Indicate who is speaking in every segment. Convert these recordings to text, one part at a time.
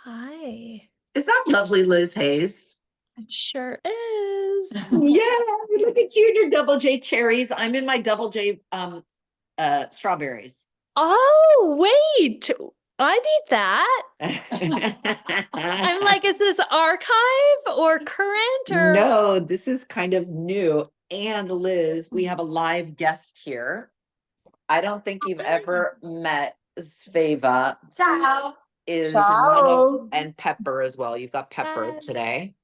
Speaker 1: Hi.
Speaker 2: Is that lovely Liz Hayes?
Speaker 1: It sure is.
Speaker 2: Yeah, look at you and your double J cherries. I'm in my double J strawberries.
Speaker 1: Oh, wait. I need that. I'm like, is this archive or current or?
Speaker 2: No, this is kind of new. And Liz, we have a live guest here. I don't think you've ever met Sveva.
Speaker 3: Ciao.
Speaker 2: Is one of,
Speaker 3: Ciao.
Speaker 2: and Pepper as well. You've got Pepper
Speaker 1: Yes,
Speaker 2: today.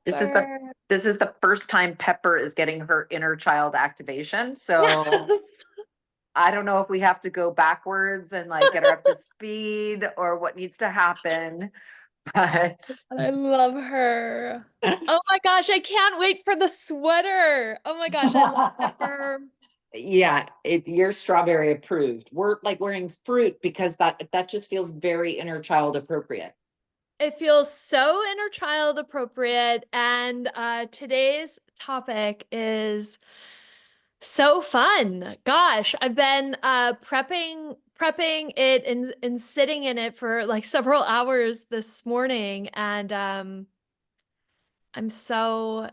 Speaker 2: This is the
Speaker 1: Pepper.
Speaker 2: this is the first time Pepper is getting her inner child activation. So
Speaker 1: Yes.
Speaker 2: I don't know if we have to go backwards and like get her up to speed or what needs to happen, but
Speaker 1: I love her. Oh my gosh, I can't wait for the sweater. Oh my gosh, I love Pepper.
Speaker 2: yeah, you're strawberry approved. We're like wearing fruit because that just feels very inner child appropriate.
Speaker 1: It feels so inner child appropriate. And today's topic is so fun. Gosh, I've been prepping it and sitting in it for like several hours this morning, and I'm so
Speaker 2: You're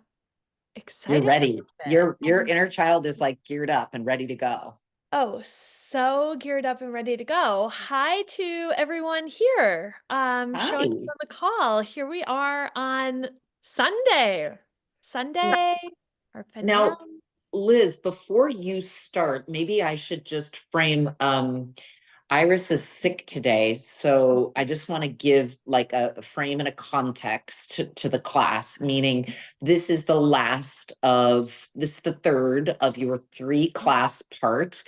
Speaker 1: excited
Speaker 2: ready.
Speaker 1: about it.
Speaker 2: Your inner child is like geared up and ready to go.
Speaker 1: Oh, so geared up and ready to go. Hi to everyone here. Showing up
Speaker 2: Hi.
Speaker 1: on the call. Here we are on Sunday. Sunday, our finale.
Speaker 2: Now, Liz, before you start, maybe I should just frame Iris is sick today, so I just want to give like a frame and a context to the class, meaning this is the third of your three class part.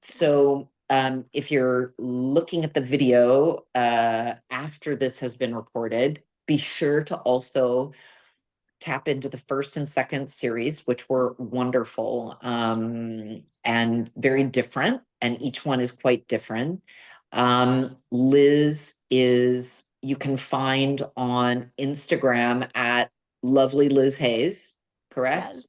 Speaker 2: So if you're looking at the video after this has been recorded, be sure to also tap into the first and second series, which were wonderful and very different, and each one is quite different. Liz is, you can find on Instagram at lovely Liz Hayes,
Speaker 1: Yes.
Speaker 2: correct?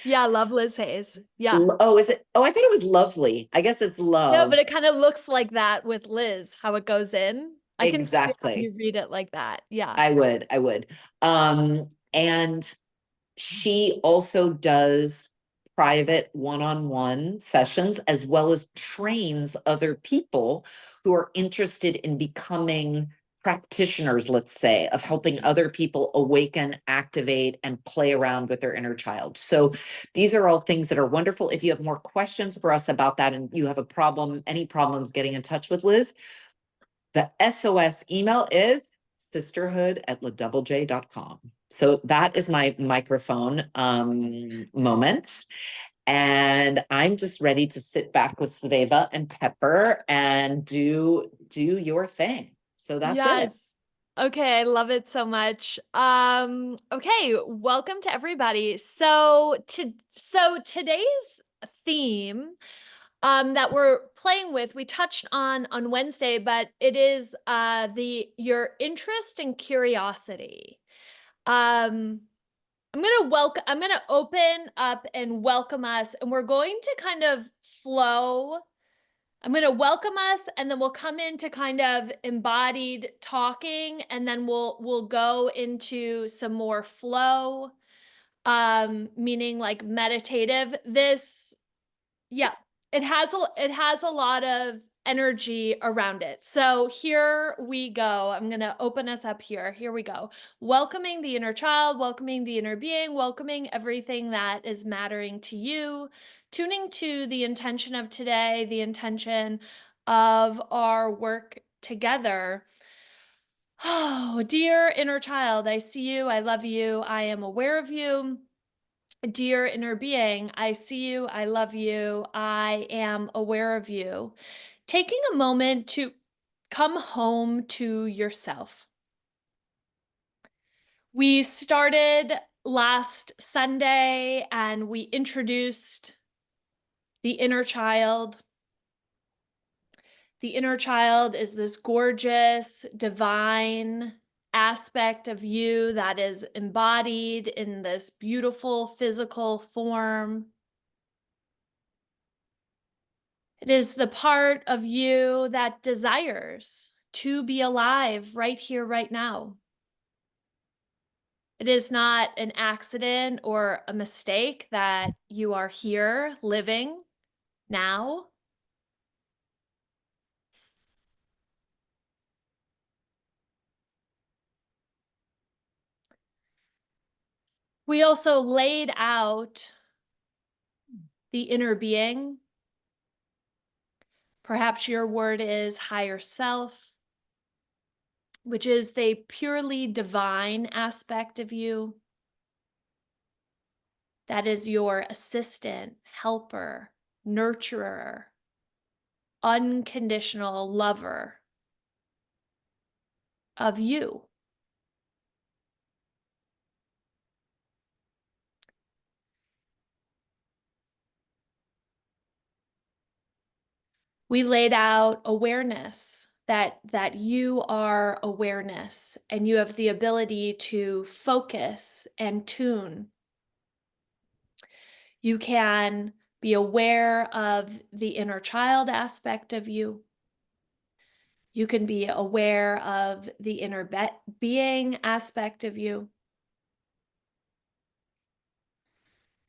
Speaker 1: Yeah, love Liz Hayes. Yeah.
Speaker 2: Oh, is it? Oh, I thought it was lovely. I guess it's
Speaker 1: No, but
Speaker 2: love.
Speaker 1: it kind of looks like that with Liz, how it goes in. I can see how
Speaker 2: Exactly.
Speaker 1: you read it like that. Yeah.
Speaker 2: I would. And she also does private one-on-one sessions as well as trains other people who are interested in becoming practitioners, let's say, of helping other people awaken, activate, and play around with their inner child. So these are all things that are wonderful. If you have more questions for us about that and you have a problem, any problems getting in touch with Liz, the SOS email is sisterhood@ladoubleJ.com. So that is my microphone moment. And I'm just ready to sit back with Sveva and Pepper and do your thing. So that's it.
Speaker 1: Yes. Okay, I love it so much. Okay, welcome to everybody. So today's theme that we're playing with, we touched on Wednesday, but it is the your interest and curiosity. Um I'm gonna open up and welcome us, and we're going to kind of flow. I'm going to welcome us, and then we'll come into kind of embodied talking, and then we'll go into some more flow, meaning like meditative. Yeah, it has a lot of energy around it. So here we go. I'm going to open us up here. Here we go. Welcoming the inner child, welcoming the inner being, welcoming everything that is mattering to you, tuning to the intention of today, the intention of our work together. Oh, dear inner child, I see you. I love you. I am aware of you. Dear inner being, I see you, I love you, I am aware of you. Taking a moment to come home to yourself. We started last Sunday and we introduced the inner child. The inner child is this gorgeous, divine aspect of you that is embodied in this beautiful physical form. It is the part of you that desires to be alive right here, right now. It is not an accident or a mistake that you are here living now. We also laid out the inner being. Perhaps your word is higher self, which is the purely divine aspect of you. That is your assistant, helper, nurturer, unconditional lover of you. We laid out awareness, that you are awareness and you have the ability to focus and tune. You can be aware of the inner child aspect of you. You can be aware of the inner being aspect of you.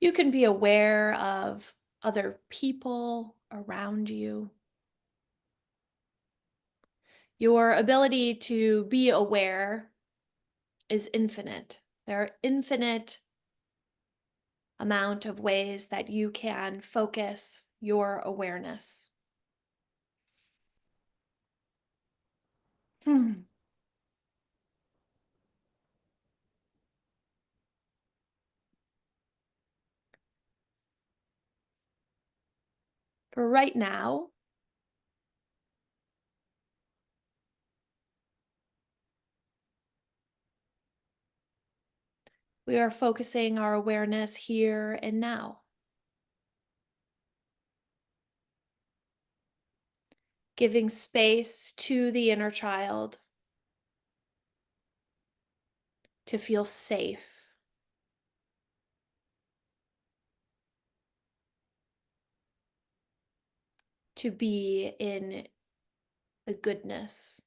Speaker 1: You can be aware of other people around you. Your ability to be aware is infinite. There are infinite amount of ways that you can focus your awareness. Hmm. For right now, we are focusing our awareness here and now, giving space to the inner child to feel safe, to be in the goodness,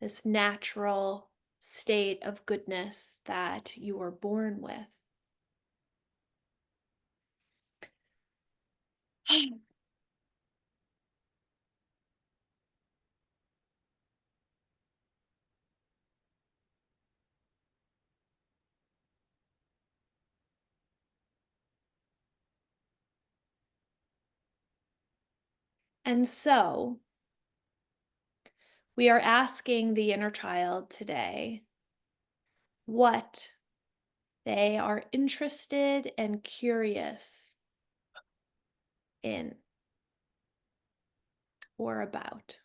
Speaker 1: this natural state of goodness that you were born with. And so, we are asking the inner child today what they are interested and curious in or about.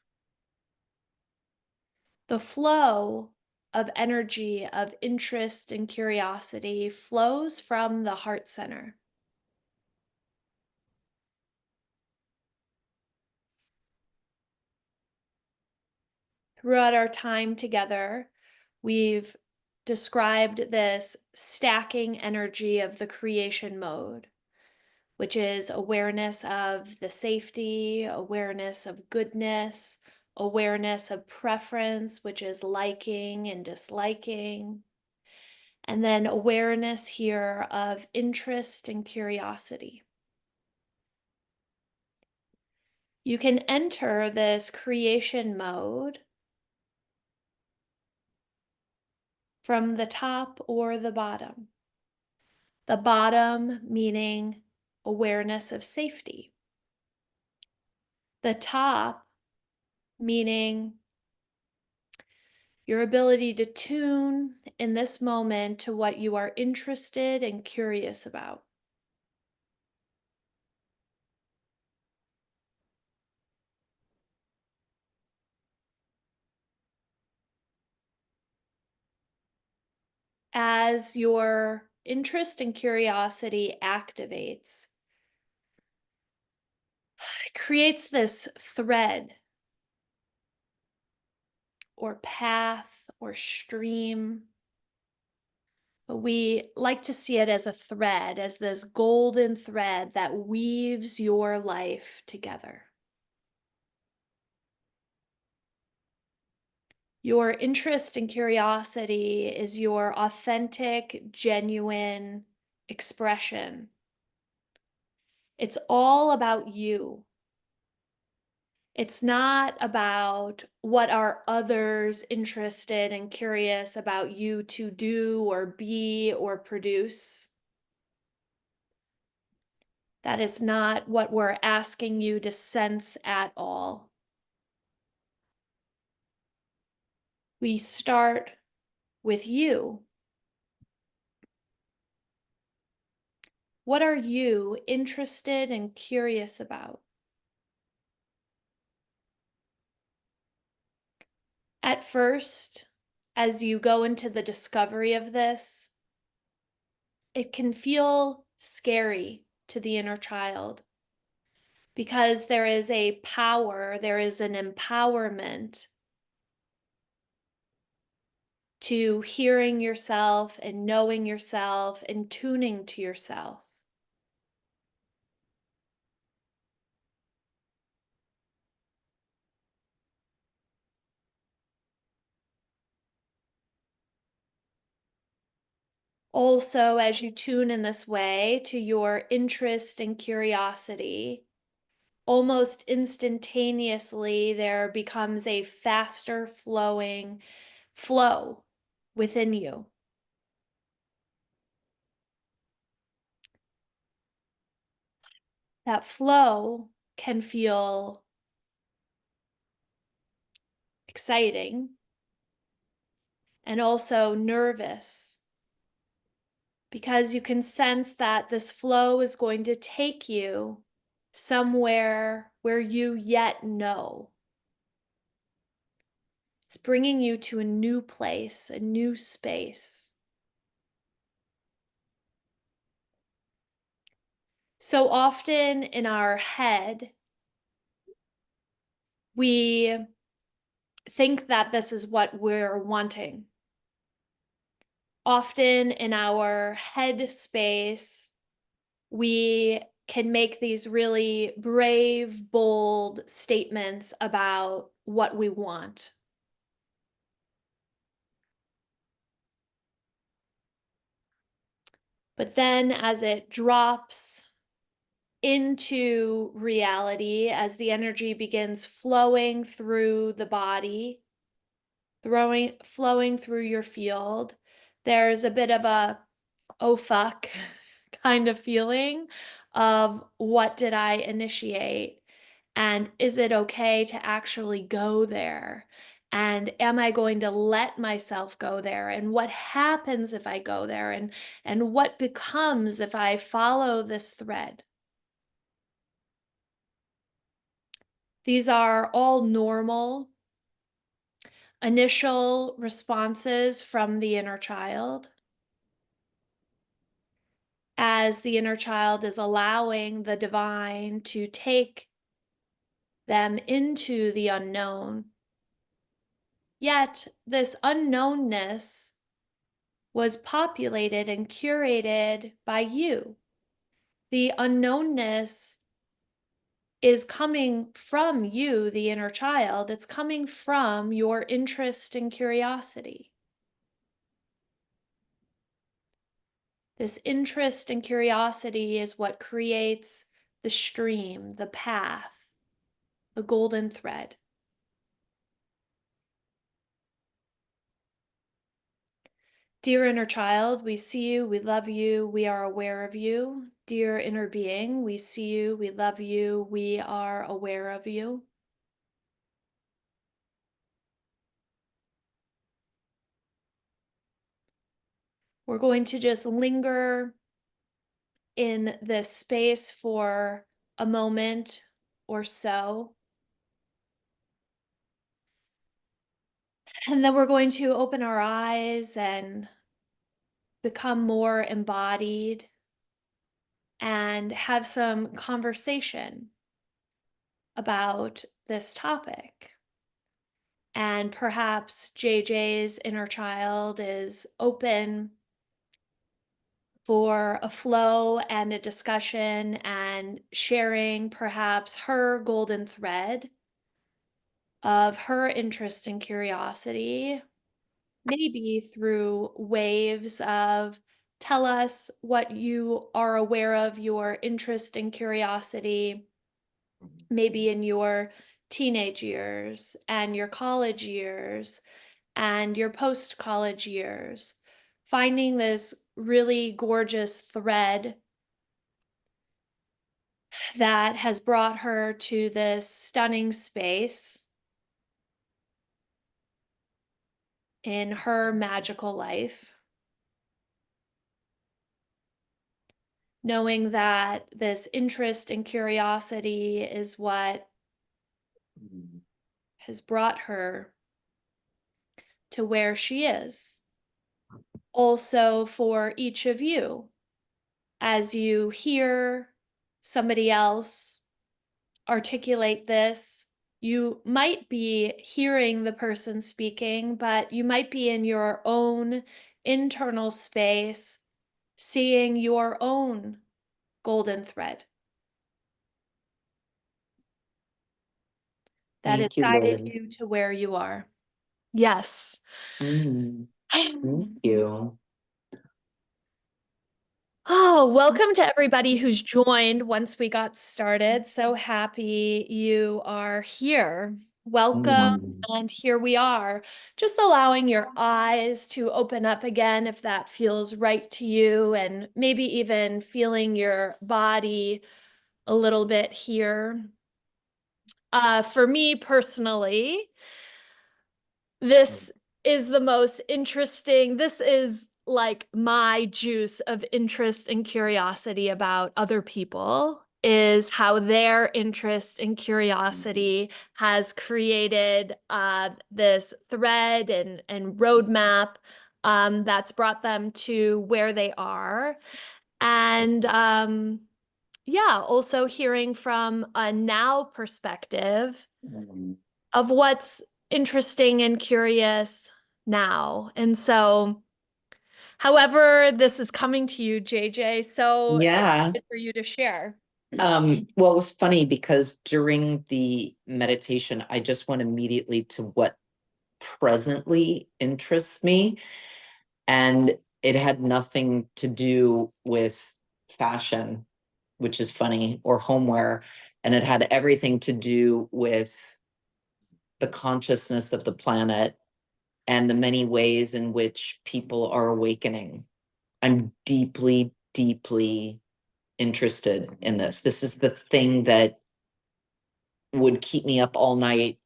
Speaker 1: The flow of energy of interest and curiosity flows from the heart center. Throughout our time together, we've described this stacking energy of the creation mode, which is awareness of the safety, awareness of goodness, awareness of preference, which is liking and disliking, and then awareness here of interest and curiosity. You can enter this creation mode from the top or the bottom. The bottom meaning awareness of safety. The top meaning your ability to tune in this moment to what you are interested and curious about. As your interest and curiosity activates, it creates this thread or path or stream. But we like to see it as a thread, as this golden thread that weaves your life together. Your interest and curiosity is your authentic, genuine expression. It's all about you. It's not about what are others interested and curious about you to do or be or produce. That is not what we're asking you to sense at all. We start with you. What are you interested and curious about? At first, as you go into the discovery of this, it can feel scary to the inner child because there is a power, there is an empowerment to hearing yourself and knowing yourself and tuning to yourself. Also, as you tune in this way to your interest and curiosity, almost instantaneously there becomes a faster flowing flow within you. That flow can feel exciting and also nervous because you can sense that this flow is going to take you somewhere where you yet know. It's bringing you to a new place, a new space. So often in our head, we think that this is what we're wanting. Often in our head space, we can make these really brave, bold statements about what we want. But then as it drops into reality, as the energy begins flowing through the body, flowing through your field, there's a bit of a oh fuck kind of feeling of what did I initiate? And is it okay to actually go there? And am I going to let myself go there? And what happens if I go there? And what becomes if I follow this thread? These are all normal initial responses from the inner child as the inner child is allowing the divine to take them into the unknown. Yet, this unknownness was populated and curated by you. The unknownness is coming from you, the inner child. It's coming from your interest and curiosity. This interest and curiosity is what creates the stream, the path, the golden thread. Dear inner child, we see you, we love you, we are aware of you. Dear inner being, we see you, we love you, we are aware of you. We're going to just linger in this space for a moment or so. And then we're going to open our eyes and become more embodied and have some conversation about this topic. And perhaps JJ's inner child is open for a flow and a discussion and sharing perhaps her golden thread of her interest and curiosity, maybe through waves of tell us what you are aware of your interest and curiosity, maybe in your teenage years and your college years and your post college years, finding this really gorgeous thread that has brought her to this stunning space in her magical life, knowing that this interest and curiosity is what has brought her to where she is. Also, for each of you, as you hear somebody else articulate this, you might be hearing the person speaking, but you might be in your own internal space, seeing your own golden thread that has
Speaker 2: Thank you,
Speaker 1: guided
Speaker 2: Liz.
Speaker 1: you to where you are. Yes.
Speaker 2: Mm, thank you.
Speaker 1: Oh, welcome to everybody who's joined once we got started. So happy you are here. Welcome.
Speaker 2: Mm.
Speaker 1: And here we are, just allowing your eyes to open up again if that feels right to you, and maybe even feeling your body a little bit here. For me personally, this is the most interesting. This is like my juice of interest and curiosity about other people, is how their interest and curiosity has created this thread and roadmap that's brought them to where they are. And yeah, also hearing from a now perspective
Speaker 2: Mm.
Speaker 1: of what's interesting and curious now. And so, however, this is coming to you, JJ, so
Speaker 2: Yeah.
Speaker 1: excited for you to share.
Speaker 2: Well, it was funny because during the meditation, I just went immediately to what presently interests me. And it had nothing to do with fashion, which is funny, or homeware. And it had everything to do with the consciousness of the planet and the many ways in which people are awakening. I'm deeply, deeply interested in this. This is the thing that would keep me up all night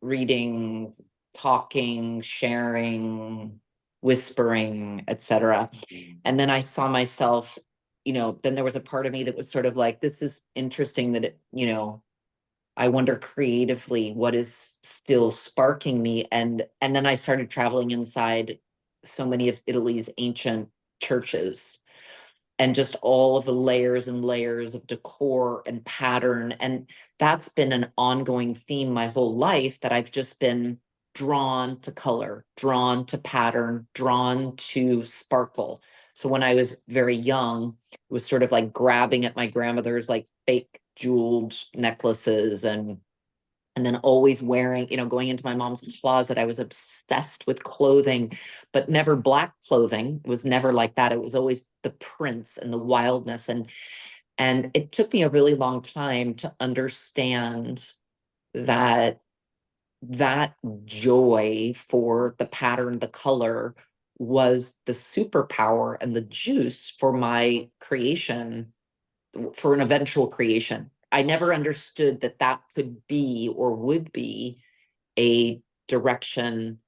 Speaker 2: reading, talking, sharing, whispering, etc. And then I saw myself, then there was a part of me that was sort of like, this is interesting that I wonder creatively what is still sparking me. And then I started traveling inside so many of Italy's ancient churches, and just all of the layers and layers of decor and pattern. And that's been an ongoing theme my whole life, that I've just been drawn to color, drawn to pattern, drawn to sparkle. So when I was very young, it was sort of like grabbing at my grandmother's like fake jeweled necklaces, and then always wearing, going into my mom's closet. I was obsessed with clothing, but never black clothing. It was never like that. It was always the prints and the wildness. And it took me a really long time to understand that that joy for the pattern, the color, was the superpower and the juice for my creation, for an eventual creation. I never understood that that could be or would be a direction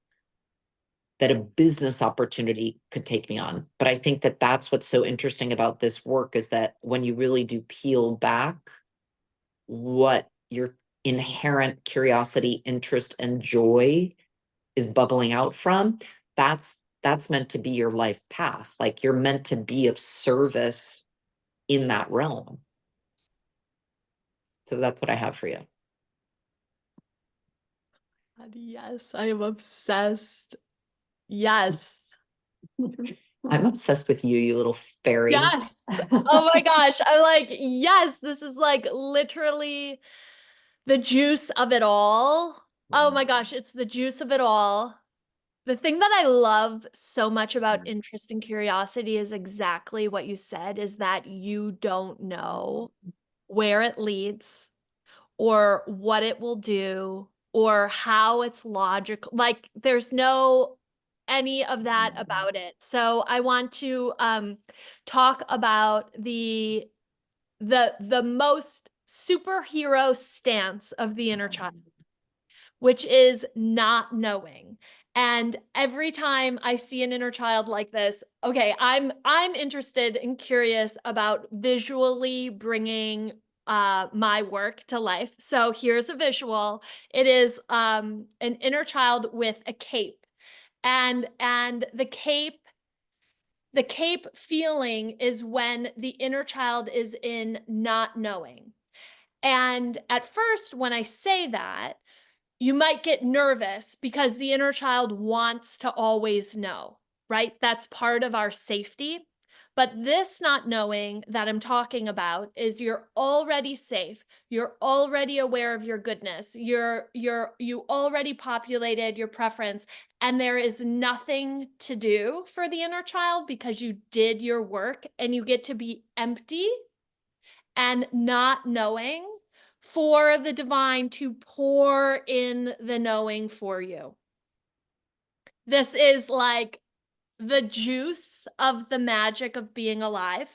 Speaker 2: that a business opportunity could take me on. But I think that that's what's so interesting about this work, is that when you really do peel back what your inherent curiosity, interest, and joy is bubbling out from, that's meant to be your life path. Like, you're meant to be of service in that realm. So that's what I have for you.
Speaker 1: God, yes, I am obsessed. Yes.
Speaker 2: I'm obsessed with you, you little fairy.
Speaker 1: Yes. Oh my gosh. I'm like, yes, this is like literally the juice of it all. Oh my gosh, it's the juice of it all. The thing that I love so much about interest and curiosity is exactly what you said, is that you don't know where it leads or what it will do or how it's logical. Like there's no any of that about it. So I want to talk about the most superhero stance of the inner child, which is not knowing. And every time I see an inner child like this, okay, I'm interested and curious about visually bringing my work to life. So here's a visual. It is an inner child with a cape. And the cape feeling is when the inner child is in not knowing. And at first, when I say that, you might get nervous because the inner child wants to always know, right? That's part of our safety. But this not knowing that I'm talking about is you're already safe. You're already aware of your goodness. You already populated your preference, and there is nothing to do for the inner child because you did your work, and you get to be empty and not knowing for the divine to pour in the knowing for you. This is like the juice of the magic of being alive,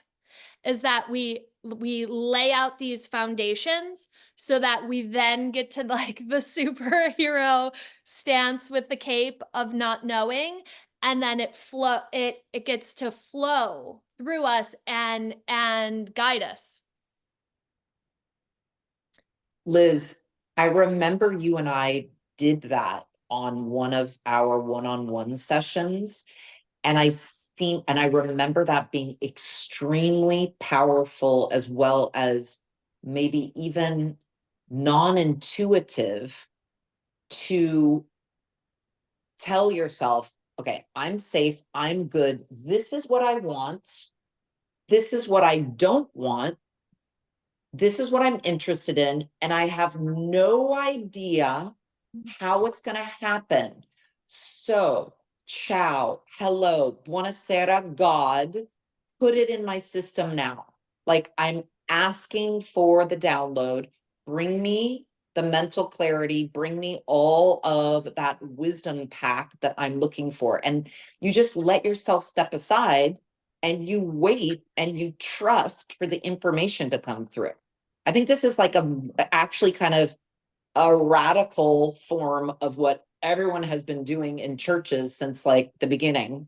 Speaker 1: is that we lay out these foundations so that we then get to like the superhero stance with the cape of not knowing, and then it gets to flow through us and guide us.
Speaker 2: Liz, I remember you and I did that on one of our one-on-one sessions. And I remember that being extremely powerful, as well as maybe even non-intuitive, to tell yourself, okay, I'm safe, I'm good. This is what I want. This is what I don't want. This is what I'm interested in. And I have no idea how it's going to happen. So, ciao, hello, buonasera, God, put it in my system now. Like I'm asking for the download. Bring me the mental clarity, bring me all of that wisdom pack that I'm looking for. And you just let yourself step aside and you wait and you trust for the information to come through. I think this is like actually kind of a radical form of what everyone has been doing in churches since like the beginning,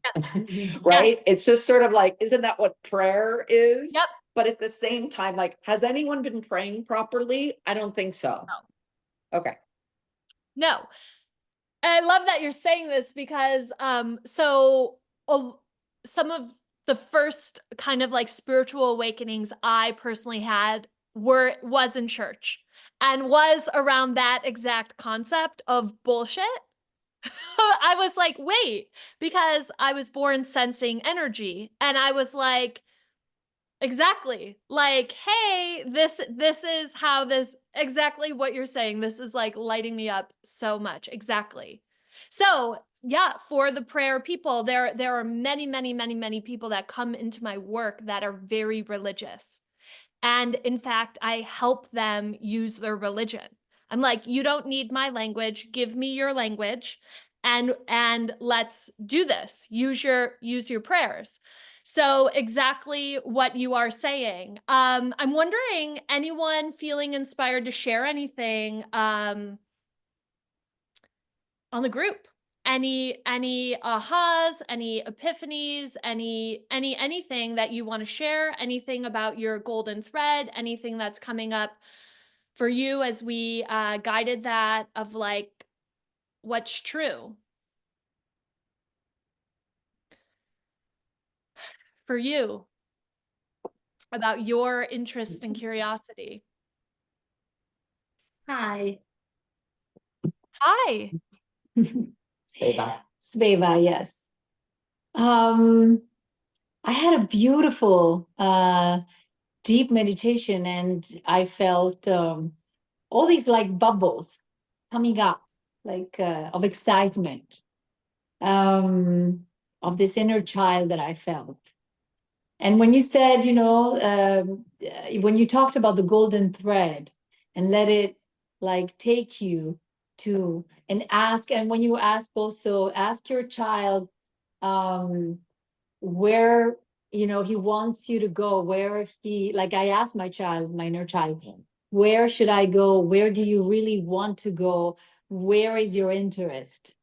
Speaker 2: right?
Speaker 1: Yes.
Speaker 2: It's just sort of like, isn't that what prayer is?
Speaker 1: Yep.
Speaker 2: But at the same time, like, has anyone been praying properly? I don't think so.
Speaker 1: No.
Speaker 2: Okay.
Speaker 1: No. And I love that you're saying this because uh, some of the first kind of like spiritual awakenings I personally had was in church and was around that exact concept of bullshit. I was like, wait, because I was born sensing energy, and I was like, exactly. Like, hey, this is how this exactly what you're saying. This is like lighting me up so much. Exactly. So, yeah, for the prayer people, there are many, many, many, many people that come into my work that are very religious. And in fact, I help them use their religion. I'm like, you don't need my language. Give me your language and let's do this. Use your prayers. So exactly what you are saying. I'm wondering, anyone feeling inspired to share anything on the group? Any ahas, any epiphanies, anything that you want to share, anything about your golden thread, anything that's coming up for you as we guided that of like what's true for you about your interest and curiosity.
Speaker 3: Hi.
Speaker 1: Hi.
Speaker 2: Sveva.
Speaker 3: Sveva, yes. Um, I had a beautiful deep meditation, and I felt all these like bubbles coming up. like of excitement, um, of this inner child that I felt. And when you said, when you talked about the golden thread and let it like take you to and ask, and when you ask also, ask your child um, where, he wants you to go, where he, like I asked my child, my inner child, where should I go? Where do you really want to go? Where is your interest?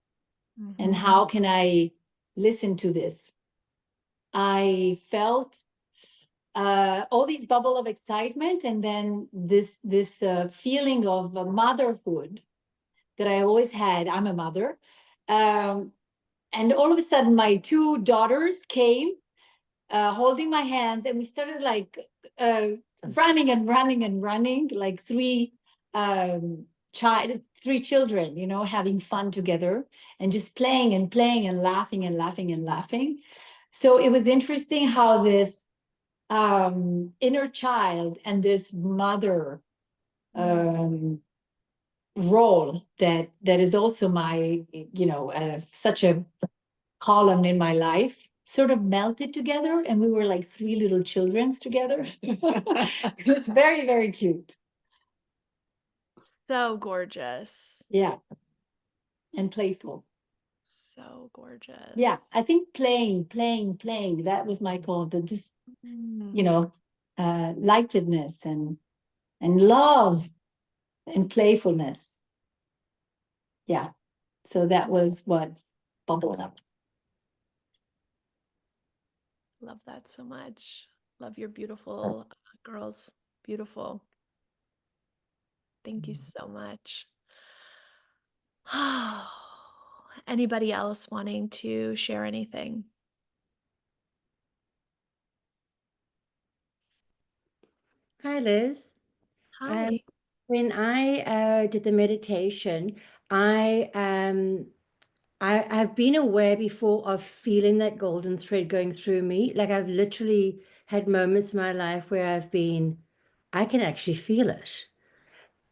Speaker 3: And how can I listen to this? I felt all these bubble of excitement, and then this feeling of motherhood that I always had. I'm a mother, and all of a sudden, my two daughters came, holding my hands, and we started like running and running and running, like three children, having fun together and just playing and playing and laughing and laughing and laughing. So it was interesting how this inner child and this mother role that is also my, such a column in my life sort of melted together, and we were like three little childrens together. It was very, very cute.
Speaker 1: So gorgeous.
Speaker 3: Yeah, and playful.
Speaker 1: So gorgeous.
Speaker 3: Yeah, I think playing, that was my call, that this, lightedness and love and playfulness. Yeah, so that was what bubbled up.
Speaker 1: Love that so much. Love your beautiful girls. Beautiful. Thank you so much. Anybody else wanting to share anything?
Speaker 4: Hi, Liz.
Speaker 1: Hi.
Speaker 4: When I did the meditation, I I've been aware before of feeling that golden thread going through me. Like I've literally had moments in my life where I can actually feel it.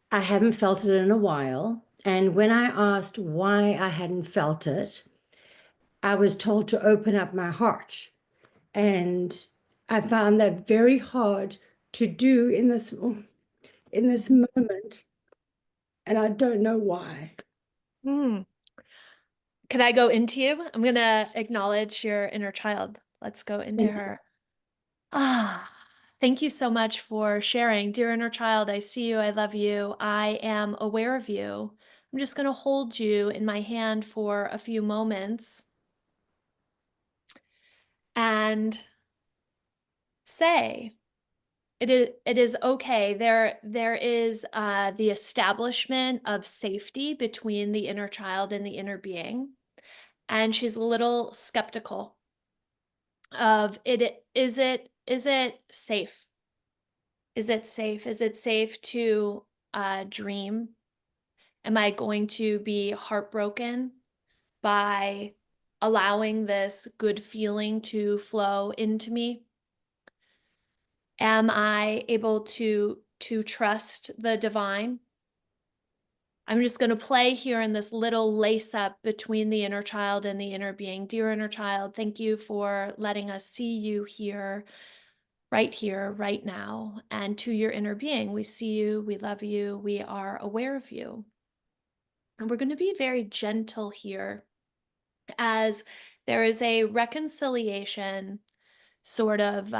Speaker 4: I haven't felt it in a while. And when I asked why I hadn't felt it, I was told to open up my heart. And I found that very hard to do in this moment, and I don't know why.
Speaker 1: Hmm. Can I go into you? I'm going to acknowledge your inner child. Let's go into her. Ah, thank you so much for sharing. Dear inner child, I see you. I love you. I am aware of you. I'm just going to hold you in my hand for a few moments and say, it is okay. There is the establishment of safety between the inner child and the inner being. And she's a little skeptical of it. Is it safe? Is it safe? Is it safe to dream? Am I going to be heartbroken by allowing this good feeling to flow into me? Am I able to trust the divine? I'm just going to play here in this little lace up between the inner child and the inner being. Dear inner child, thank you for letting us see you here, right now. And to your inner being, we see you, we love you, we are aware of you. And we're going to be very gentle here as there is a reconciliation sort of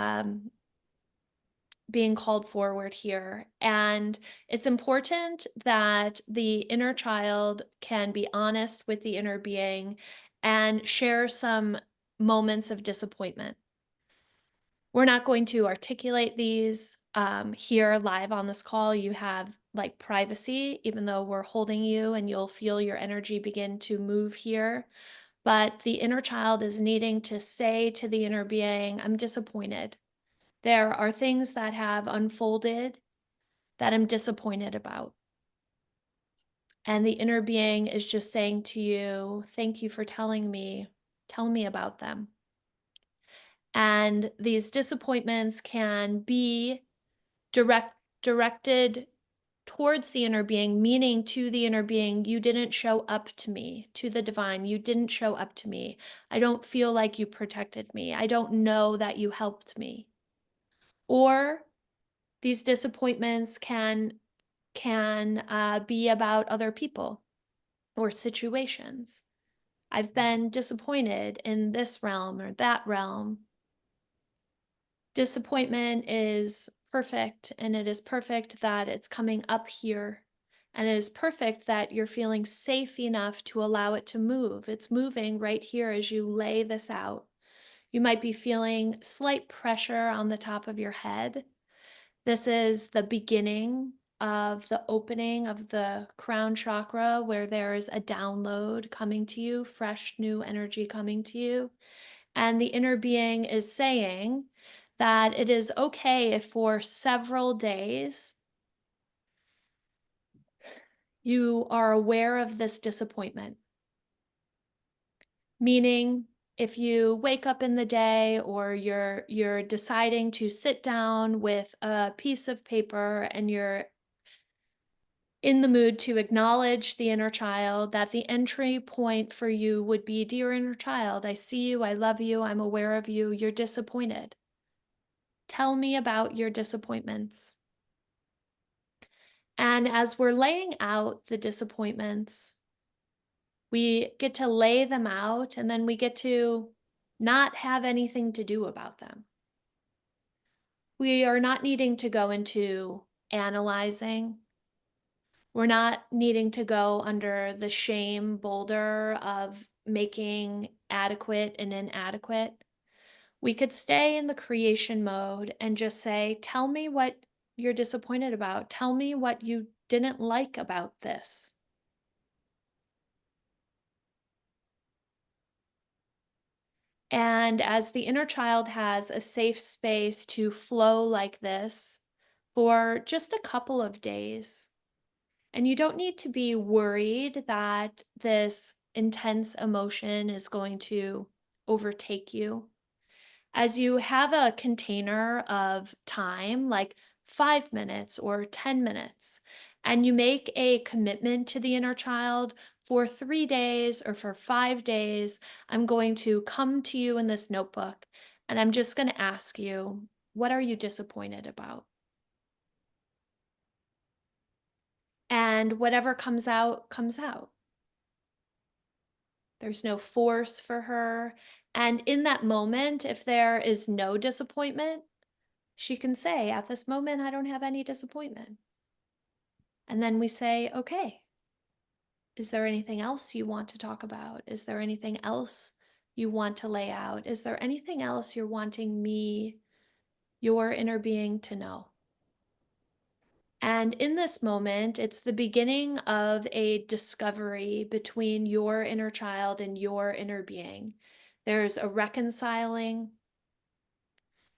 Speaker 1: being called forward here. And it's important that the inner child can be honest with the inner being and share some moments of disappointment. We're not going to articulate these here live on this call. You have like privacy, even though we're holding you, and you'll feel your energy begin to move here. But the inner child is needing to say to the inner being, I'm disappointed. There are things that have unfolded that I'm disappointed about. And the inner being is just saying to you, thank you for telling me, tell me about them. And these disappointments can be directed towards the inner being, meaning to the inner being, you didn't show up to me, to the divine, you didn't show up to me. I don't feel like you protected me. I don't know that you helped me. Or these disappointments can be about other people or situations. I've been disappointed in this realm or that realm. Disappointment is perfect, and it is perfect that it's coming up here. And it is perfect that you're feeling safe enough to allow it to move. It's moving right here as you lay this out. You might be feeling slight pressure on the top of your head. This is the beginning of the opening of the crown chakra, where there's a download coming to you, fresh new energy coming to you. And the inner being is saying that it is okay if for several days you are aware of this disappointment. Meaning, if you wake up in the day or you're deciding to sit down with a piece of paper and you're in the mood to acknowledge the inner child, that the entry point for you would be, dear inner child, I see you, I love you, I'm aware of you, you're disappointed. Tell me about your disappointments. And as we're laying out the disappointments, we get to lay them out and then we get to not have anything to do about them. We are not needing to go into analyzing. We're not needing to go under the shame boulder of making adequate and inadequate. We could stay in the creation mode and just say, tell me what you're disappointed about. Tell me what you didn't like about this. And as the inner child has a safe space to flow like this for just a couple of days, and you don't need to be worried that this intense emotion is going to overtake you. As you have a container of time, like 5 minutes or 10 minutes, and you make a commitment to the inner child for 3 days or for 5 days, I'm going to come to you in this notebook and I'm just going to ask you, what are you disappointed about? And whatever comes out, comes out. There's no force for her. And in that moment, if there is no disappointment, she can say, at this moment, I don't have any disappointment. And then we say, okay, is there anything else you want to talk about? Is there anything else you want to lay out? Is there anything else you're wanting me, your inner being, to know? And in this moment, it's the beginning of a discovery between your inner child and your inner being. There's a reconciling,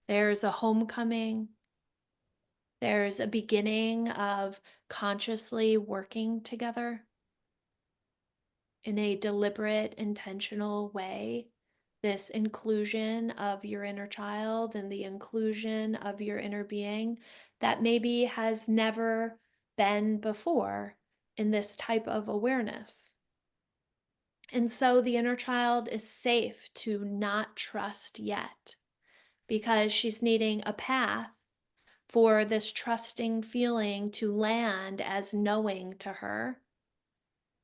Speaker 1: there's a homecoming, there's a beginning of consciously working together in a deliberate, intentional way. This inclusion of your inner child and the inclusion of your inner being that maybe has never been before in this type of awareness. And so the inner child is safe to not trust yet because she's needing a path for this trusting feeling to land as knowing to her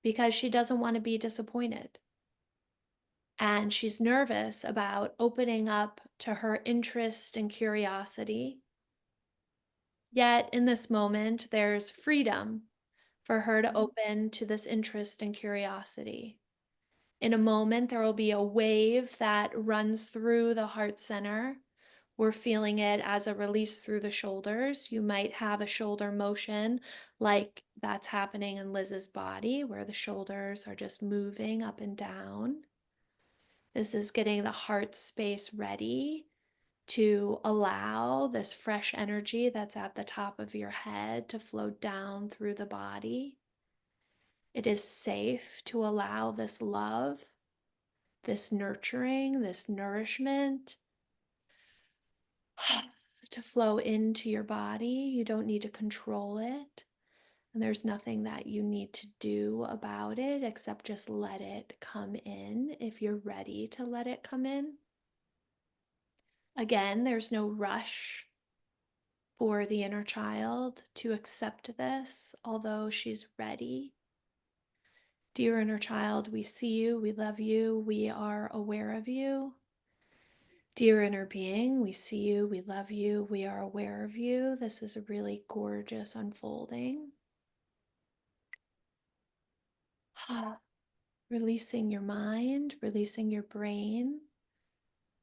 Speaker 1: because she doesn't want to be disappointed. And she's nervous about opening up to her interest and curiosity. Yet in this moment, there's freedom for her to open to this interest and curiosity. In a moment, there will be a wave that runs through the heart center. We're feeling it as a release through the shoulders. You might have a shoulder motion like that's happening in Liz's body, where the shoulders are just moving up and down. This is getting the heart space ready to allow this fresh energy that's at the top of your head to flow down through the body. It is safe to allow this love, this nurturing, this nourishment to flow into your body. You don't need to control it. And there's nothing that you need to do about it except just let it come in if you're ready to let it come in. Again, there's no rush for the inner child to accept this, although she's ready. Dear inner child, we see you, we love you, we are aware of you. Dear inner being, we see you, we love you, we are aware of you. This is a really gorgeous unfolding. Releasing your mind, releasing your brain,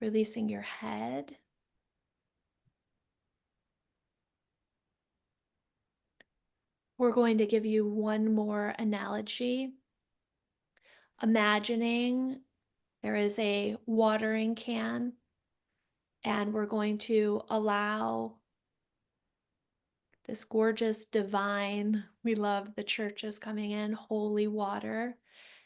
Speaker 1: releasing your head. We're going to give you one more analogy. Imagining there is a watering can, and we're going to allow this gorgeous divine, we love the churches coming in, holy water,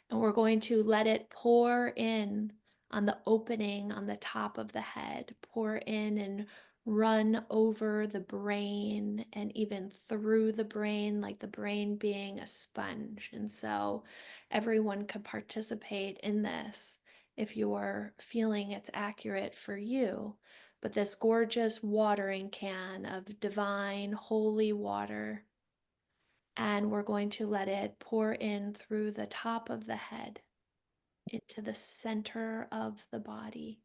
Speaker 1: and we're going to let it pour in on the opening on the top of the head, pour in and run over the brain and even through the brain, like the brain being a sponge. And so everyone could participate in this if you're feeling it's accurate for you. But this gorgeous watering can of divine, holy water, and we're going to let it pour in through the top of the head into the center of the body.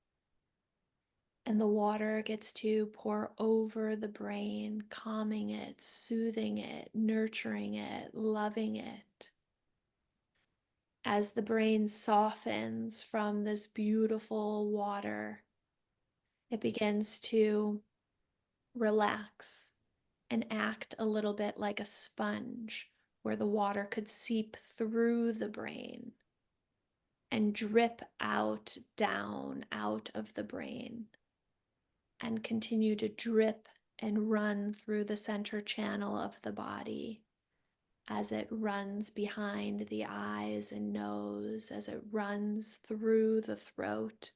Speaker 1: And the water gets to pour over the brain, calming it, soothing it, nurturing it, loving it. As the brain softens from this beautiful water, it begins to relax and act a little bit like a sponge, where the water could seep through the brain and drip out, down, out of the brain, and continue to drip and run through the center channel of the body as it runs behind the eyes and nose, as it runs through the throat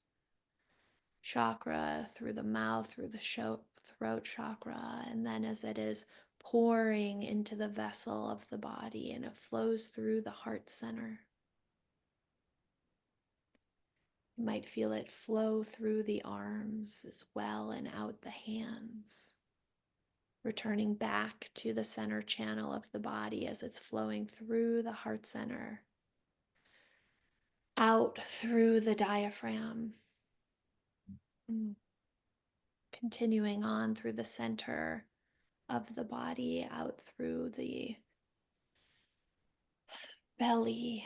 Speaker 1: chakra, through the mouth, through the throat chakra, and then as it is pouring into the vessel of the body and it flows through the heart center. You might feel it flow through the arms as well and out the hands, returning back to the center channel of the body as it's flowing through the heart center, out through the diaphragm, continuing on through the center of the body, out through the belly,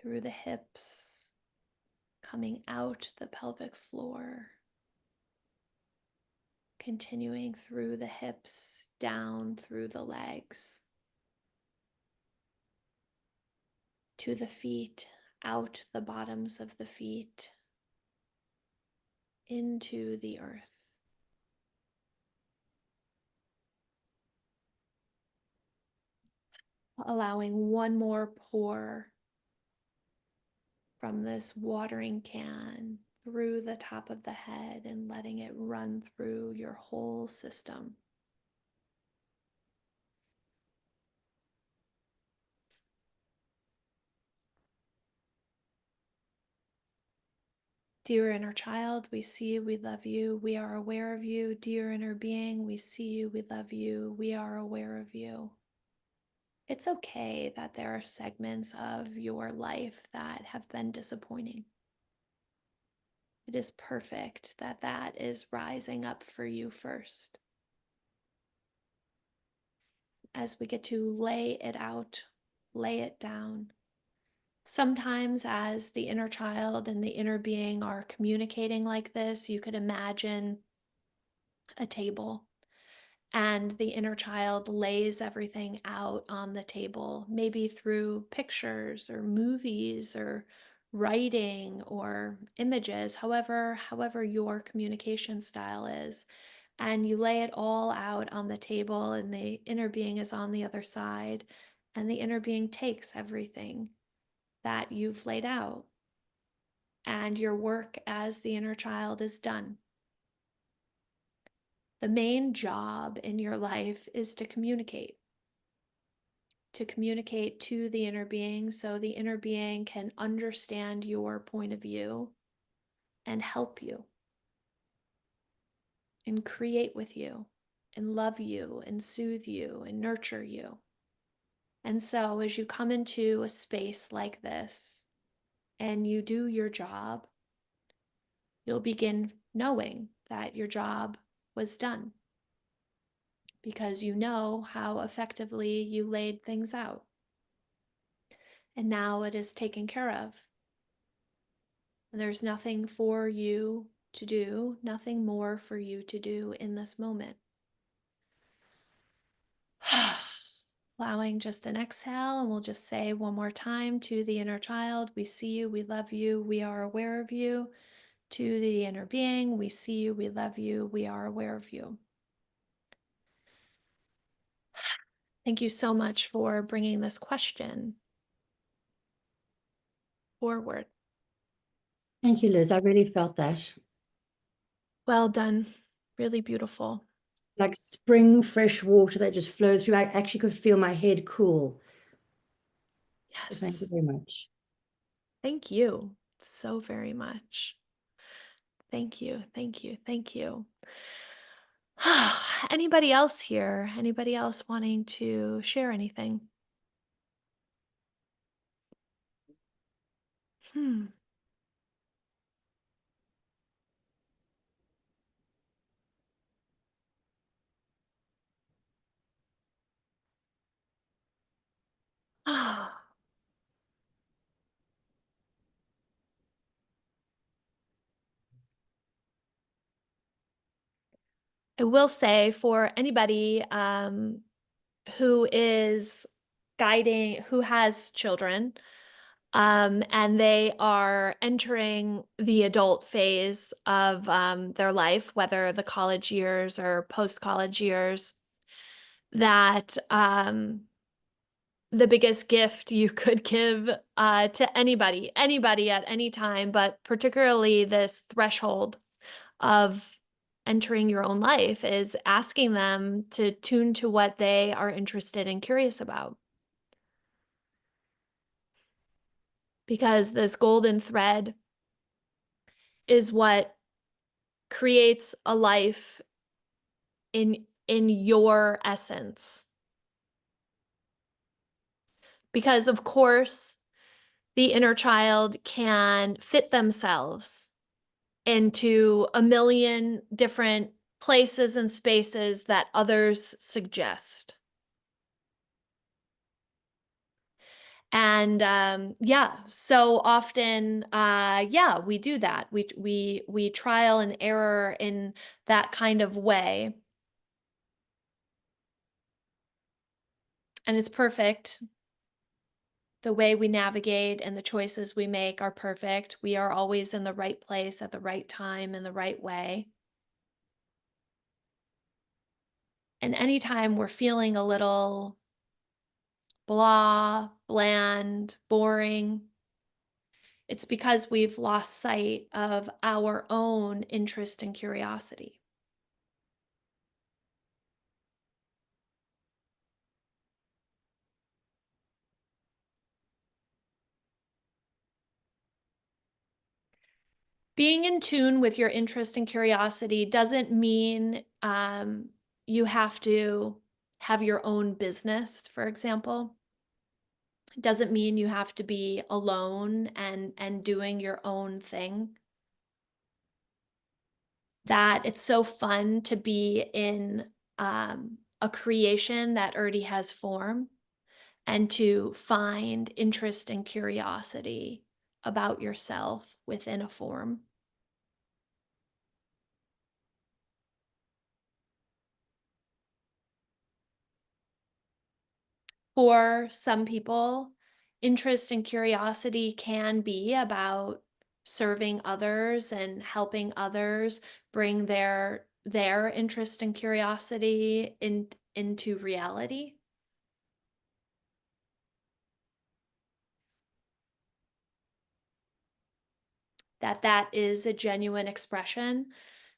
Speaker 1: through the hips, coming out the pelvic floor, continuing through the hips, down through the legs, to the feet, out the bottoms of the feet, into the earth. Allowing one more pour from this watering can through the top of the head and letting it run through your whole system. Dear inner child, we see you, we love you, we are aware of you. Dear inner being, we see you, we love you, we are aware of you. It's okay that there are segments of your life that have been disappointing. It is perfect that that is rising up for you first. As we get to lay it out, lay it down. Sometimes as the inner child and the inner being are communicating like this, you could imagine a table and the inner child lays everything out on the table, maybe through pictures or movies or writing or images, however your communication style is. And you lay it all out on the table, and the inner being is on the other side, and the inner being takes everything that you've laid out, and your work as the inner child is done. The main job in your life is to communicate to the inner being so the inner being can understand your point of view and help you and create with you and love you and soothe you and nurture you. And so, as you come into a space like this and you do your job, you'll begin knowing that your job was done because you know how effectively you laid things out. And now it is taken care of. And there's nothing for you to do, nothing more for you to do in this moment. Allowing just an exhale, and we'll just say one more time to the inner child, we see you, we love you, we are aware of you. To the inner being, we see you, we love you, we are aware of you. Thank you so much for bringing this question forward.
Speaker 4: Thank you, Liz. I really felt that.
Speaker 1: Well done. Really beautiful.
Speaker 4: Like spring fresh water that just flowed through. I actually could feel my head cool. So thank you
Speaker 1: Yes.
Speaker 4: very much.
Speaker 1: Thank you so very much. Thank you. Thank you. Thank you. Anybody else here? Anybody else wanting to share anything? Hmm. I will say for anybody who is guiding, who has children, and they are entering the adult phase of their life, whether the college years or post-college years, that the biggest gift you could give to anybody at any time, but particularly this threshold of entering your own life is asking them to tune to what they are interested and curious about. Because this golden thread is what creates a life in your essence. Because of course, the inner child can fit themselves into a million different places and spaces that others suggest. And yeah, so often, yeah, we do that. We trial and error in that kind of way, and it's perfect. The way we navigate and the choices we make are perfect. We are always in the right place at the right time in the right way. And anytime we're feeling a little blah, bland, boring, it's because we've lost sight of our own interest and curiosity. Being in tune with your interest and curiosity doesn't mean you have to have your own business, for example. It doesn't mean you have to be alone and doing your own thing. That it's so fun to be in a creation that already has form and to find interest and curiosity about yourself within a form. For some people, interest and curiosity can be about serving others and helping others bring their interest and curiosity into reality. That is a genuine expression.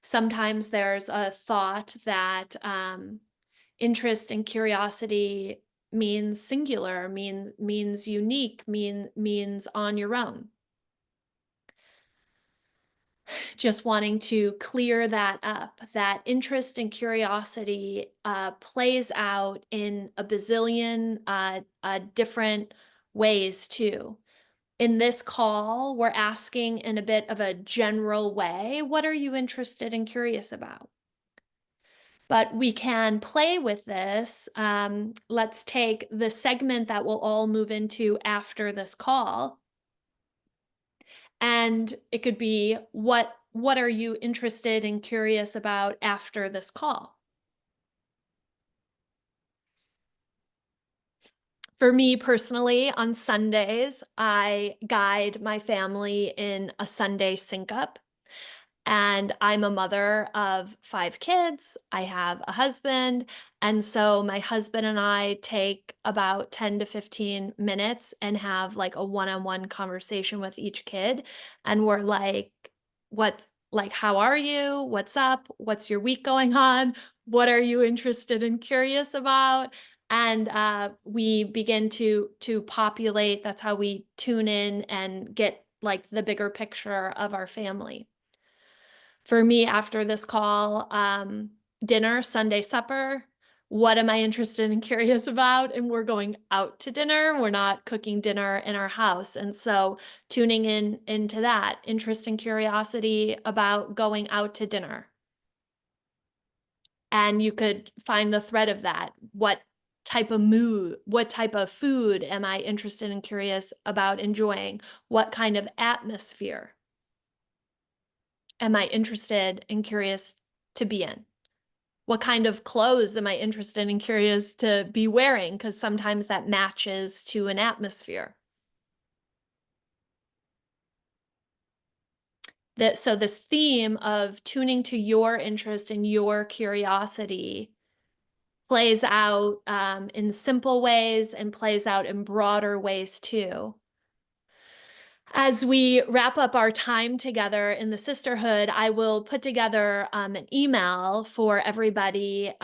Speaker 1: Sometimes there's a thought that interest and curiosity means singular, means unique, means on your own. Just wanting to clear that up, that interest and curiosity plays out in a bazillion different ways too. In this call, we're asking in a bit of a general way, what are you interested and curious about? But we can play with this. Let's take the segment that we'll all move into after this call. And it could be, what are you interested and curious about after this call? For me personally, on Sundays, I guide my family in a Sunday sync up. And I'm a mother of 5 kids. I have a husband. And so my husband and I take about 10 to 15 minutes and have like a one-on-one conversation with each kid. And we're like, how are you? What's up? What's your week going on? What are you interested and curious about? And we begin to populate. That's how we tune in and get like the bigger picture of our family. For me, after this call, dinner, Sunday supper, what am I interested and curious about? And we're going out to dinner. We're not cooking dinner in our house. And so tuning in into that interest and curiosity about going out to dinner. And you could find the thread of that. What type of mood, what type of food am I interested and curious about enjoying? What kind of atmosphere am I interested and curious to be in? What kind of clothes am I interested and curious to be wearing? Because sometimes that matches to an atmosphere. So this theme of tuning to your interest and your curiosity plays out in simple ways and plays out in broader ways too. As we wrap up our time together in the sisterhood, I will put together an email for everybody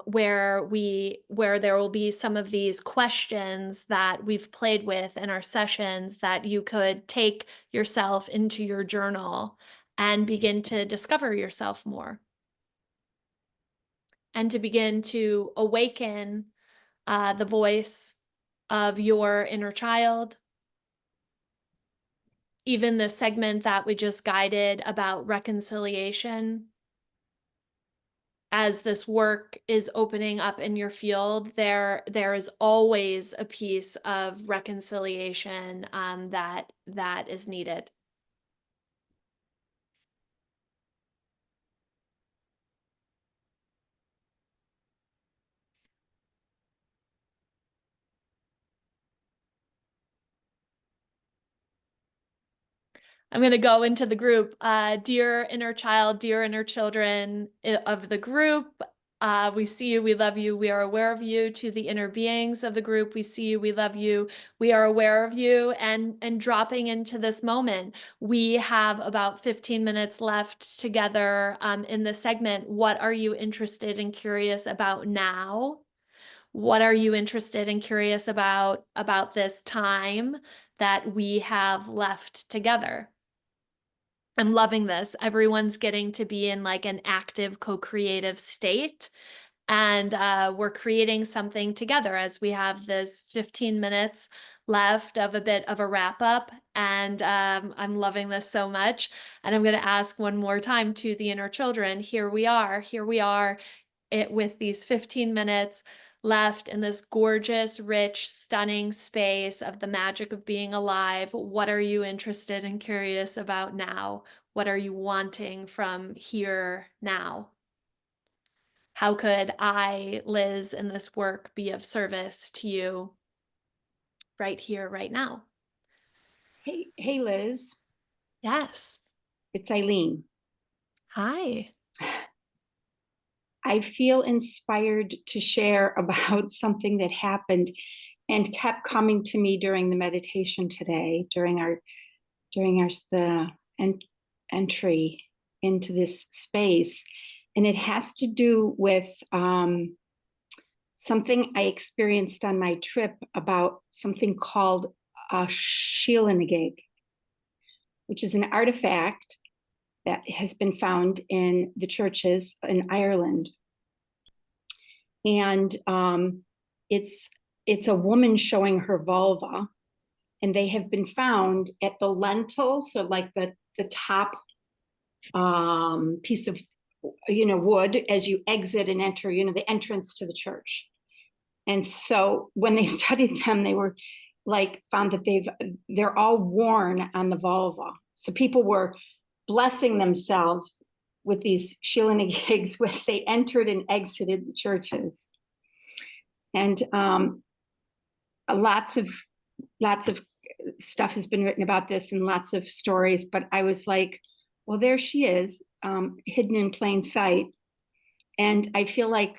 Speaker 1: where there will be some of these questions that we've played with in our sessions that you could take yourself into your journal and begin to discover yourself more and to begin to awaken the voice of your inner child. Even the segment that we just guided about reconciliation, as this work is opening up in your field, there is always a piece of reconciliation that is needed. I'm going to go into the group. Dear inner child, dear inner children of the group, we see you, we love you, we are aware of you. To the inner beings of the group, we see you, we love you, we are aware of you. And dropping into this moment, we have about 15 minutes left together in this segment. What are you interested and curious about now? What are you interested and curious about this time that we have left together? I'm loving this. Everyone's getting to be in like an active co-creative state. And we're creating something together as we have this 15 minutes left of a bit of a wrap up. And I'm loving this so much. And I'm going to ask one more time to the inner children. Here we are with these 15 minutes left in this gorgeous, rich, stunning space of the magic of being alive. What are you interested and curious about now? What are you wanting from here now? How could I, Liz, in this work be of service to you right here, right now?
Speaker 5: Hey, Liz.
Speaker 1: Yes.
Speaker 5: It's Eileen.
Speaker 1: Hi.
Speaker 5: I feel inspired to share about something that happened and kept coming to me during the meditation today, during the entry. into this space. And it has to do with something I experienced on my trip about something called a shillinigig, which is an artifact that has been found in the churches in Ireland. And it's a woman showing her vulva, and they have been found at the lintel, so like the top piece of wood as you exit and enter, the entrance to the church. And so when they studied them, they were like found that they're all worn on the vulva. So people were blessing themselves with these shillingigs as they entered and exited the churches. And lots of stuff has been written about this and lots of stories, but I was like, well, there she is, hidden in plain sight. And I feel like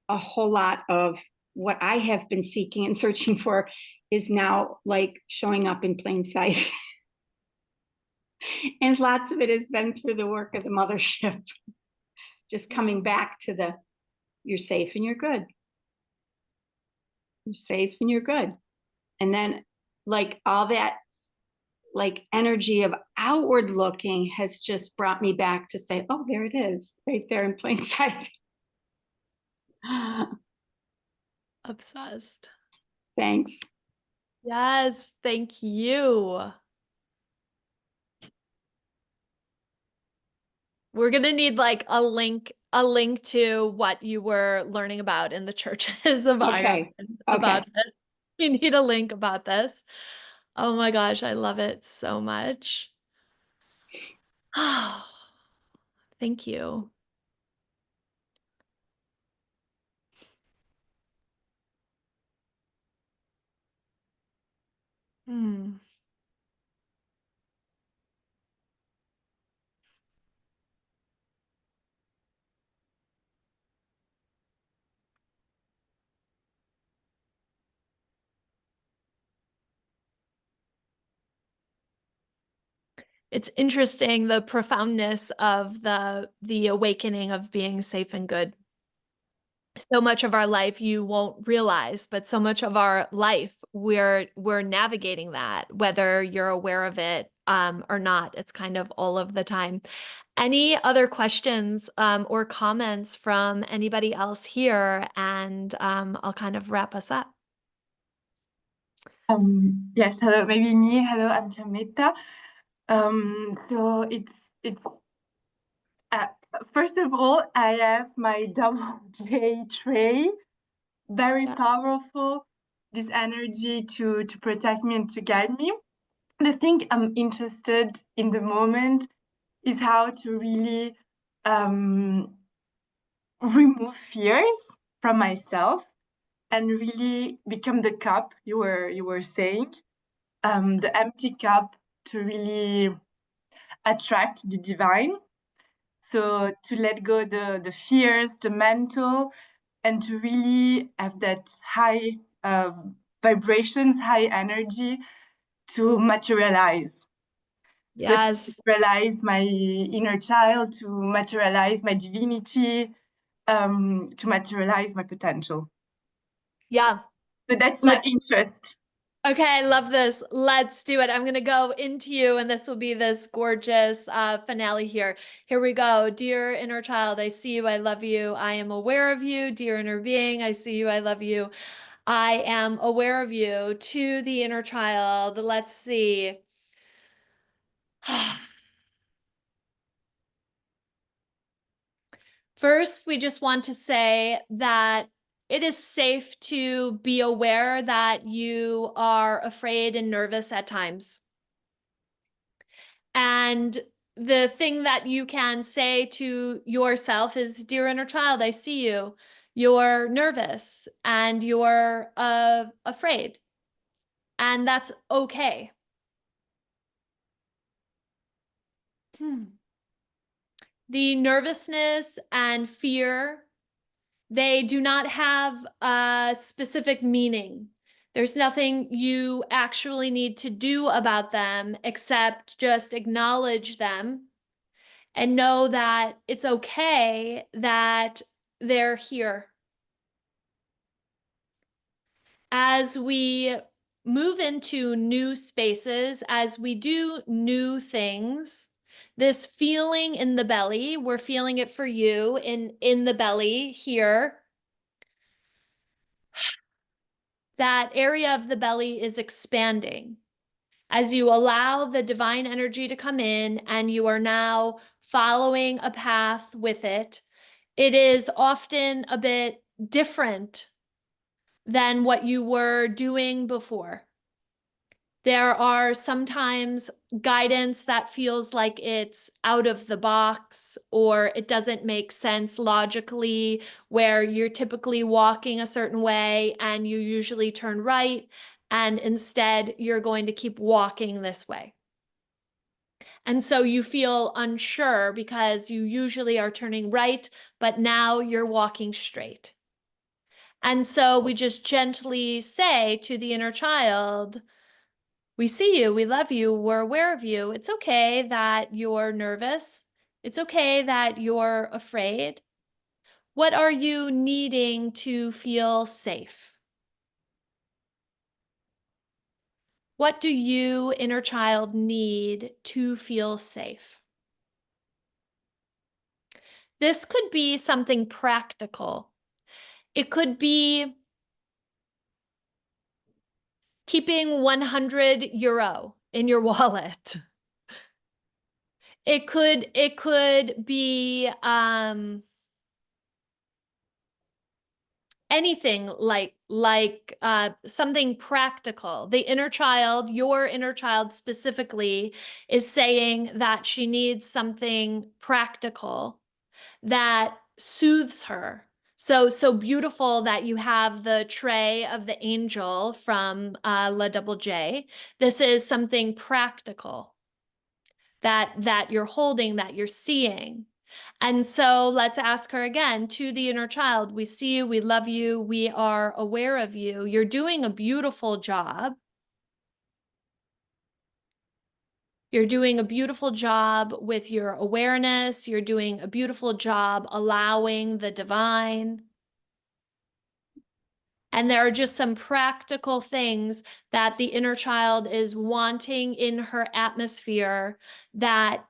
Speaker 5: a whole lot of what I have been seeking and searching for is now like showing up in plain sight. And lots of it has been through the work of the mothership, just coming back to you're safe and you're good. You're safe and you're good. And then like all that like energy of outward looking has just brought me back to say, oh, there it is, right there in plain sight.
Speaker 1: Obsessed.
Speaker 5: Thanks.
Speaker 1: Yes, thank you. We're gonna need like a link to what you were learning about in the churches of Ireland about this. We need a link about this. Oh my gosh, I love it so much. Oh, thank you. Hmm. It's interesting, the profoundness of the awakening of being safe and good. So much of our life you won't realize, but so much of our life we're navigating that, whether you're aware of it or not. It's kind of all of the time. Any other questions or comments from anybody else here? And I'll kind of wrap us up.
Speaker 6: Yes, hello, maybe me. Hello, I'm Jameta. So it's uh, first of all, I have my double J tray, very powerful. This energy to protect me and to guide me. The thing I'm interested in the moment is how to really remove fears from myself and really become the cup you were saying. The empty cup to really attract the divine. So to let go the fears, the mental, and to really have that high vibrations, high energy to materialize.
Speaker 1: Yes.
Speaker 6: So to materialize my inner child, to materialize my divinity, to materialize my potential.
Speaker 1: Yeah.
Speaker 6: So that's my interest.
Speaker 1: Okay, I love this. Let's do it. I'm going to go into you, and this will be this gorgeous finale here. Here we go. Dear inner child, I see you. I love you. I am aware of you. Dear inner being, I see you. I love you. I am aware of you. To the inner child, let's see. First, we just want to say that it is safe to be aware that you are afraid and nervous at times. And the thing that you can say to yourself is, dear inner child, I see you. You're nervous and you're afraid. And that's okay. The nervousness and fear, they do not have a specific meaning. There's nothing you actually need to do about them except just acknowledge them and know that it's okay that they're here. As we move into new spaces, as we do new things, this feeling in the belly, we're feeling it for you in the belly here. That area of the belly is expanding as you allow the divine energy to come in and you are now following a path with it. It is often a bit different than what you were doing before. There are sometimes guidance that feels like it's out of the box or it doesn't make sense logically, where you're typically walking a certain way and you usually turn right, and instead you're going to keep walking this way. And so you feel unsure because you usually are turning right, but now you're walking straight. And so we just gently say to the inner child, we see you, we love you, we're aware of you. It's okay that you're nervous. It's okay that you're afraid. What are you needing to feel safe? What do you, inner child, need to feel safe? This could be something practical. It could be keeping 100 euro in your wallet. It could be anything like something practical. The inner child, your inner child specifically, is saying that she needs something practical that soothes her. So beautiful that you have the tray of the angel from La Double J. This is something practical that you're holding, that you're seeing. And so let's ask her again, to the inner child, we see you, we love you, we are aware of you. You're doing a beautiful job. You're doing a beautiful job with your awareness. You're doing a beautiful job allowing the divine. And there are just some practical things that the inner child is wanting in her atmosphere that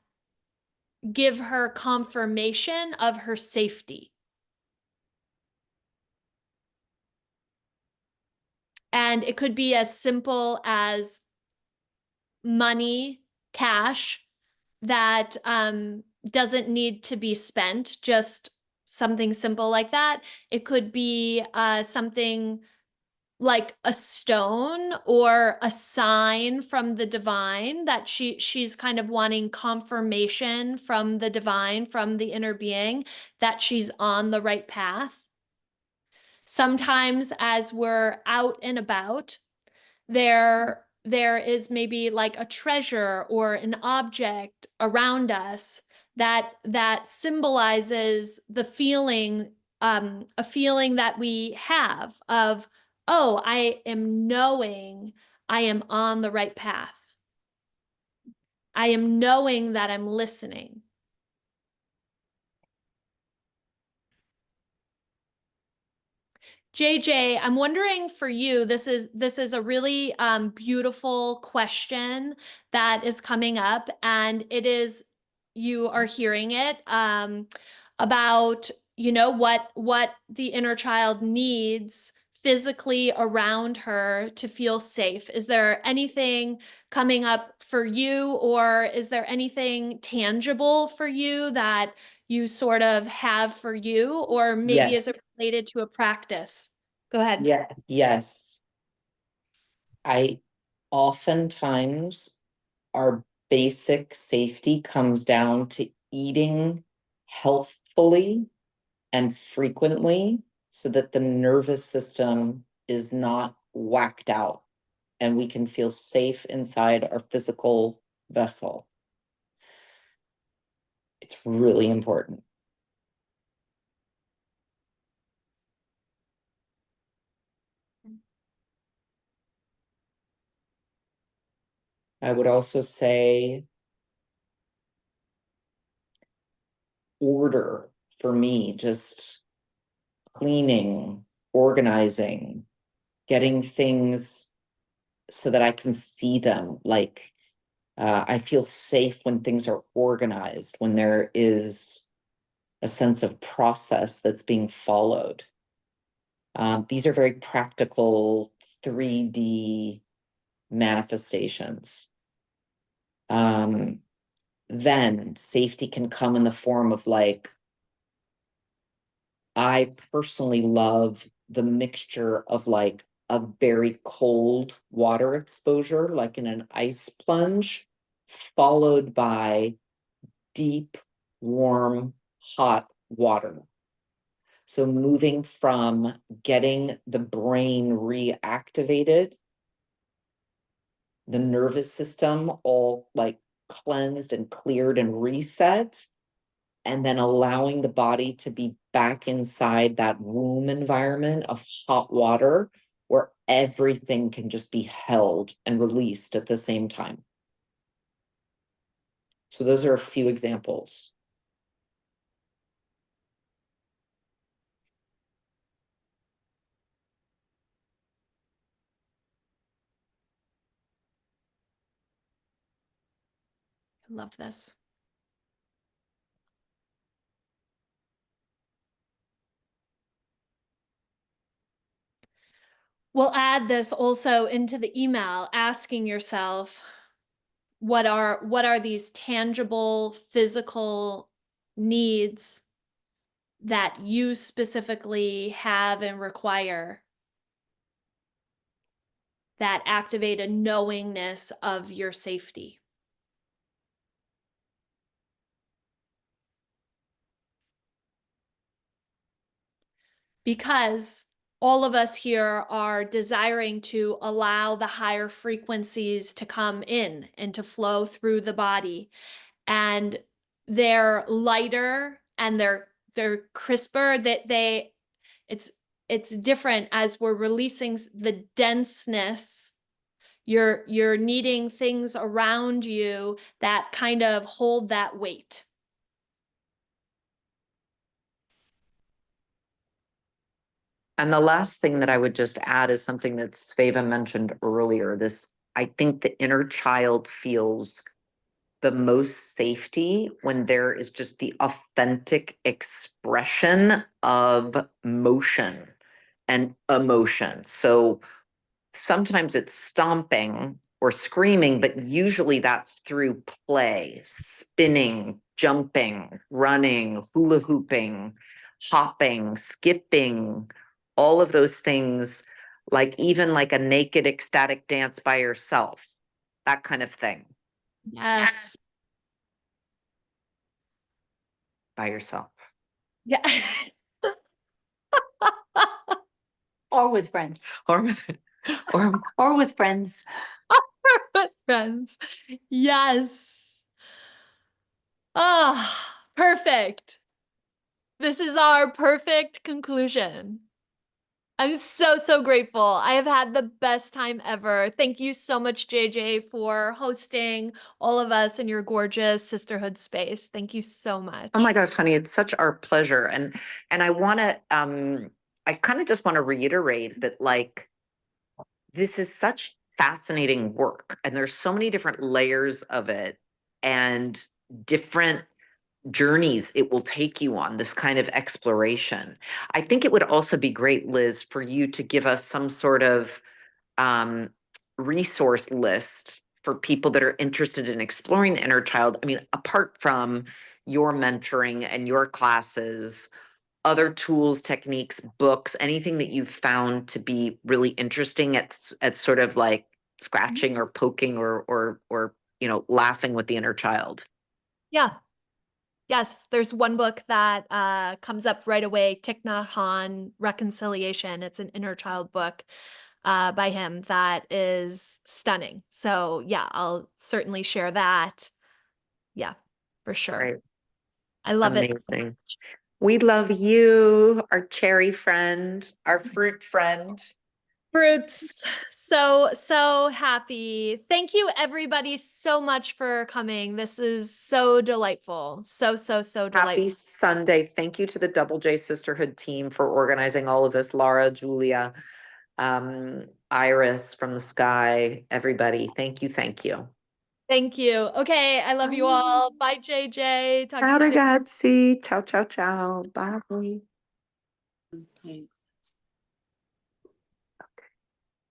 Speaker 1: give her confirmation of her safety. And it could be as simple as money, cash, that doesn't need to be spent, just something simple like that. It could be something like a stone or a sign from the divine that she's kind of wanting confirmation from the divine, from the inner being, that she's on the right path. Sometimes as we're out and about, there is maybe like a treasure or an object around us that symbolizes the feeling, a feeling that we have of, oh, I am knowing I am on the right path. I am knowing that I'm listening. JJ, I'm wondering for you, this is a really beautiful question that is coming up, and it is, you are hearing it about, you know, what the inner child needs physically around her to feel safe. Is there anything coming up for you, or is there anything tangible for you that you sort of have for you, or maybe is it
Speaker 2: Yes.
Speaker 1: related to a practice? Go ahead.
Speaker 2: Yeah. Yes. I oftentimes, our basic safety comes down to eating healthfully and frequently so that the nervous system is not whacked out and we can feel safe inside our physical vessel. It's really important. I would also say order for me, just cleaning, organizing, getting things so that I can see them. Like, I feel safe when things are organized, when there is a sense of process that's being followed. These are very practical 3D manifestations. Then safety can come in the form of, like, I personally love the mixture of like a very cold water exposure, like in an ice plunge, followed by deep, warm, hot water. So moving from getting the brain reactivated, the nervous system all like cleansed and cleared and reset, and then allowing the body to be back inside that womb environment of hot water where everything can just be held and released at the same time. So those are a few examples.
Speaker 1: I love this. We'll add this also into the email, asking yourself, what are these tangible physical needs that you specifically have and require that activate a knowingness of your safety? Because all of us here are desiring to allow the higher frequencies to come in and to flow through the body. And they're lighter and they're crisper, that it's different as we're releasing the denseness. You're needing things around you that kind of hold that weight.
Speaker 2: And the last thing that I would just add is something that Sveva mentioned earlier. This, I think the inner child feels the most safety when there is just the authentic expression of motion and emotion. So sometimes it's stomping or screaming, but usually that's through play, spinning, jumping, running, hula hooping, hopping, skipping, all of those things, like even like a naked ecstatic dance by yourself, that kind of thing.
Speaker 1: Yes.
Speaker 2: By yourself.
Speaker 1: Yeah.
Speaker 3: Or with friends.
Speaker 2: Or
Speaker 3: Or with friends.
Speaker 1: With friends. Yes. Ah, perfect. This is our perfect conclusion. I'm so grateful. I have had the best time ever. Thank you so much, JJ, for hosting all of us in your gorgeous sisterhood space. Thank you so much.
Speaker 2: Oh my gosh, honey, it's such our pleasure. And I want to I kind of just want to reiterate that, like, this is such fascinating work and there's so many different layers of it and different journeys it will take you on, this kind of exploration. I think it would also be great, Liz, for you to give us some sort of resource list for people that are interested in exploring the inner child. I mean, apart from your mentoring and your classes, other tools, techniques, books, anything that you've found to be really interesting at sort of like scratching or poking or you know, laughing with the inner child.
Speaker 1: Yeah. Yes, there's one book that comes up right away, Thich Nhat Hanh, Reconciliation. It's an inner child book by him that is stunning. So yeah, I'll certainly share that. Yeah, for sure.
Speaker 2: Right.
Speaker 1: I love it.
Speaker 2: Amazing. We love you, our cherry friend, our fruit friend.
Speaker 1: Fruits. So happy. Thank you everybody so much for coming. This is so delightful. So
Speaker 2: Happy
Speaker 1: delightful.
Speaker 2: Sunday. Thank you to the Double J Sisterhood team for organizing all of this. Laura, Julia, Iris from the sky, everybody. Thank you. Thank you.
Speaker 1: Thank you. Okay, I love you all. Bye, JJ. Talk to
Speaker 2: Ciao
Speaker 1: you soon.
Speaker 2: ragazzi. Ciao, ciao, ciao. Bye.
Speaker 7: Thanks.